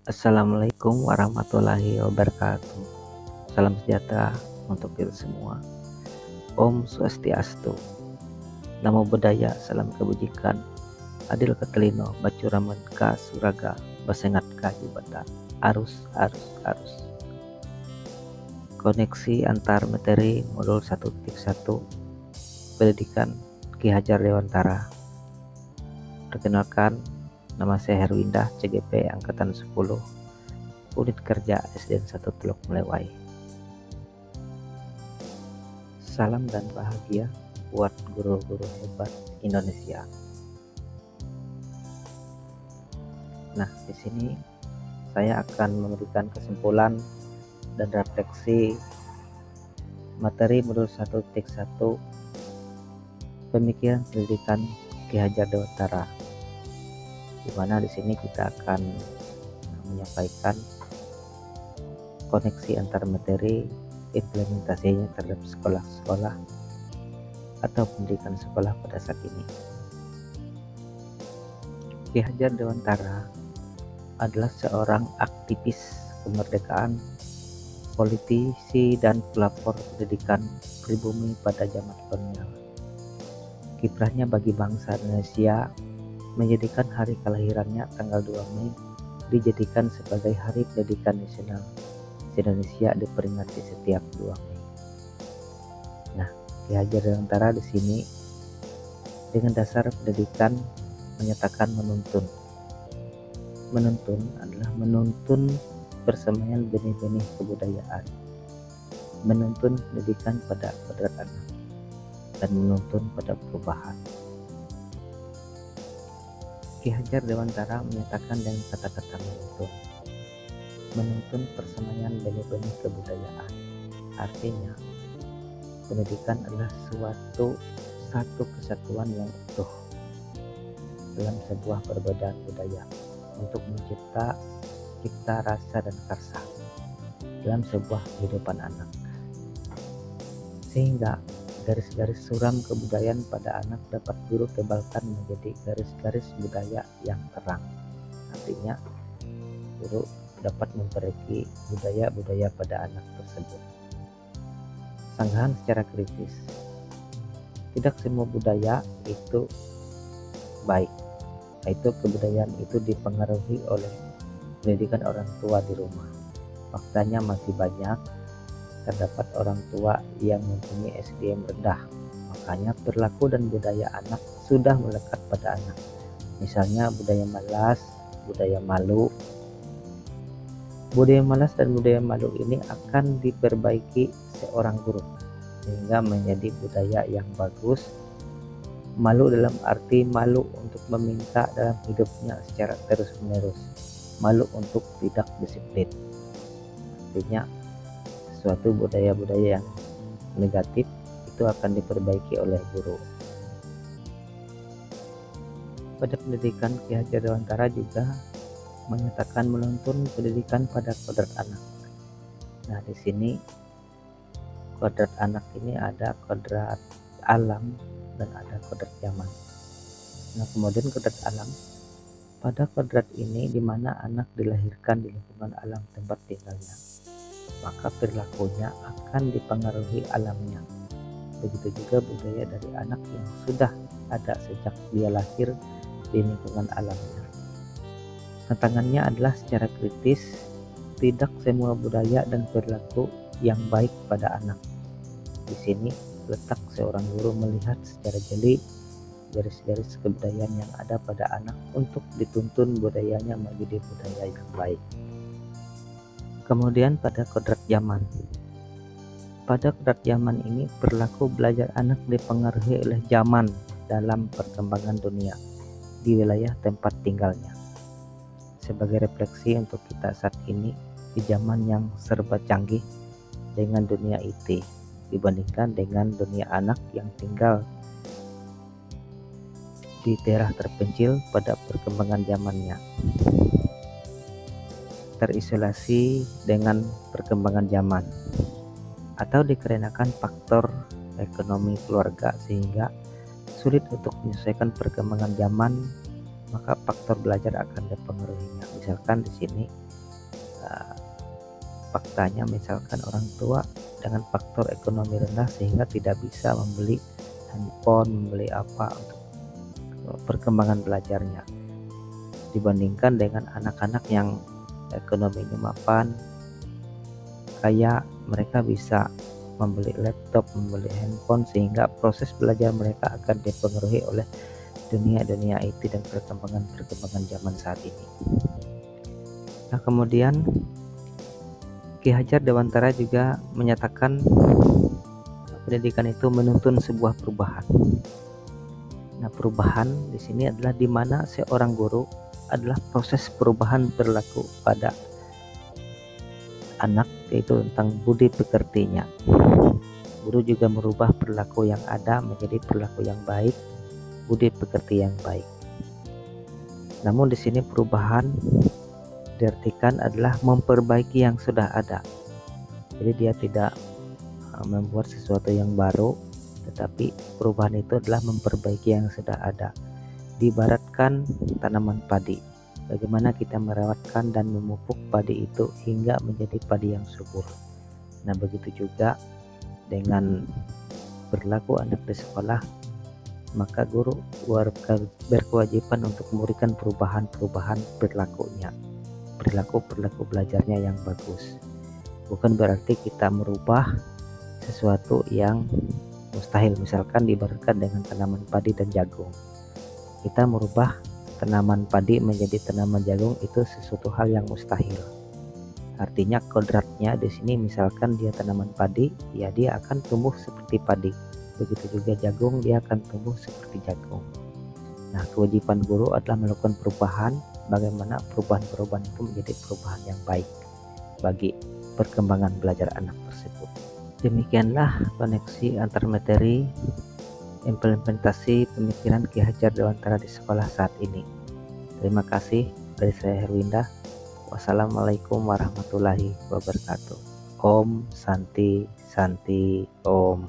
Assalamualaikum warahmatullahi wabarakatuh. Salam sejahtera untuk kita semua. Om Swastiastu. Namo Buddhaya, salam kebajikan. Adil Katelino, Bacuraman Ka Suraga, Basengat Ka Jibata. Arus. Koneksi antar materi modul 1.1 Pendidikan Ki Hajar Dewantara. Perkenalkan, nama saya Herwindah, CGP Angkatan 10, Unit Kerja SDN 1 Teluk Melewai. Salam dan bahagia buat guru-guru hebat Indonesia. Nah, di sini saya akan memberikan kesimpulan dan refleksi materi modul 1.1 Pemikiran Pendidikan Ki Hajar Dewantara, di mana di sini kita akan menyampaikan koneksi antar materi, implementasinya terhadap sekolah-sekolah atau pendidikan sekolah pada saat ini. Ki Hajar Dewantara adalah seorang aktivis kemerdekaan, politisi dan pelopor pendidikan pribumi pada zaman kolonial. Kiprahnya bagi bangsa Indonesia menjadikan hari kelahirannya tanggal 2 Mei dijadikan sebagai Hari Pendidikan Nasional Indonesia, diperingati setiap 2 Mei. Nah, Ki Hajar Dewantara di sini dengan dasar pendidikan menyatakan menuntun. Menuntun adalah menuntun persemaian benih-benih kebudayaan, menuntun pendidikan pada kodrat anak, dan menuntun pada perubahan. Ki Hajar Dewantara menyatakan dengan kata-kata menuntun persemaian benih-benih kebudayaan. Artinya, pendidikan adalah satu kesatuan yang utuh dalam sebuah perbedaan budaya untuk mencipta rasa dan karsa dalam sebuah kehidupan anak, sehingga garis-garis suram kebudayaan pada anak dapat guru tebalkan menjadi garis-garis budaya yang terang. Artinya, guru dapat memperbaiki budaya-budaya pada anak tersebut. Sanggahan secara kritis. Tidak semua budaya itu baik, yaitu kebudayaan itu dipengaruhi oleh pendidikan orang tua di rumah. Faktanya masih banyak terdapat orang tua yang mempunyai SDM rendah, makanya perilaku dan budaya anak sudah melekat pada anak. Misalnya budaya malas, budaya malu. Budaya malas dan budaya malu ini akan diperbaiki seorang guru sehingga menjadi budaya yang bagus. Malu dalam arti malu untuk meminta dalam hidupnya secara terus-menerus, malu untuk tidak disiplin. Artinya, suatu budaya-budaya yang negatif itu akan diperbaiki oleh guru. Pada pendidikan, Ki Hajar Dewantara juga menyatakan menuntun pendidikan pada kodrat anak. Nah, di sini kodrat anak ini ada kodrat alam dan ada kodrat zaman. Nah, kemudian kodrat alam, pada kodrat ini di mana anak dilahirkan di lingkungan alam tempat tinggalnya, maka perilakunya akan dipengaruhi alamnya. Begitu juga budaya dari anak yang sudah ada sejak dia lahir di lingkungan alamnya. Tantangannya adalah secara kritis, tidak semua budaya dan perilaku yang baik pada anak. Di sini letak seorang guru melihat secara jeli garis-garis kebudayaan yang ada pada anak untuk dituntun budayanya menjadi budaya yang baik. Kemudian pada kodrat zaman. Pada kodrat zaman ini perilaku belajar anak dipengaruhi oleh zaman dalam perkembangan dunia di wilayah tempat tinggalnya. Sebagai refleksi untuk kita saat ini di zaman yang serba canggih dengan dunia IT dibandingkan dengan dunia anak yang tinggal di daerah terpencil pada perkembangan zamannya, terisolasi dengan perkembangan zaman, atau dikarenakan faktor ekonomi keluarga sehingga sulit untuk menyesuaikan perkembangan zaman, maka faktor belajar akan dipengaruhinya. Misalkan di sini faktanya misalkan orang tua dengan faktor ekonomi rendah sehingga tidak bisa membeli handphone, membeli apa untuk perkembangan belajarnya, dibandingkan dengan anak-anak yang ekonominya mapan, kaya, mereka bisa membeli laptop, membeli handphone, sehingga proses belajar mereka akan dipengaruhi oleh dunia IT dan perkembangan zaman saat ini. Nah, kemudian Ki Hajar Dewantara juga menyatakan pendidikan itu menuntun sebuah perubahan. Nah, perubahan di sini adalah di mana seorang guru adalah proses perubahan perilaku pada anak, yaitu tentang budi pekertinya. Guru juga merubah perilaku yang ada menjadi perilaku yang baik, budi pekerti yang baik. Namun di sini perubahan diartikan adalah memperbaiki yang sudah ada. Jadi dia tidak membuat sesuatu yang baru, tetapi perubahan itu adalah memperbaiki yang sudah ada. Diibaratkan tanaman padi, bagaimana kita merawatkan dan memupuk padi itu hingga menjadi padi yang subur. Nah, begitu juga dengan berlaku anak di sekolah, maka guru berkewajiban untuk memberikan perubahan perilakunya, perilaku belajarnya yang bagus. Bukan berarti kita merubah sesuatu yang mustahil, misalkan diibaratkan dengan tanaman padi dan jagung. Kita merubah tanaman padi menjadi tanaman jagung itu sesuatu hal yang mustahil. Artinya kodratnya di sini, misalkan dia tanaman padi, ya dia akan tumbuh seperti padi. Begitu juga jagung, dia akan tumbuh seperti jagung. Nah, kewajiban guru adalah melakukan perubahan, bagaimana perubahan-perubahan itu menjadi perubahan yang baik bagi perkembangan belajar anak tersebut. Demikianlah koneksi antar materi implementasi pemikiran Ki Hajar Dewantara di sekolah saat ini. Terima kasih dari saya Herwinda. Wassalamualaikum warahmatullahi wabarakatuh. Om Santi Santi Om.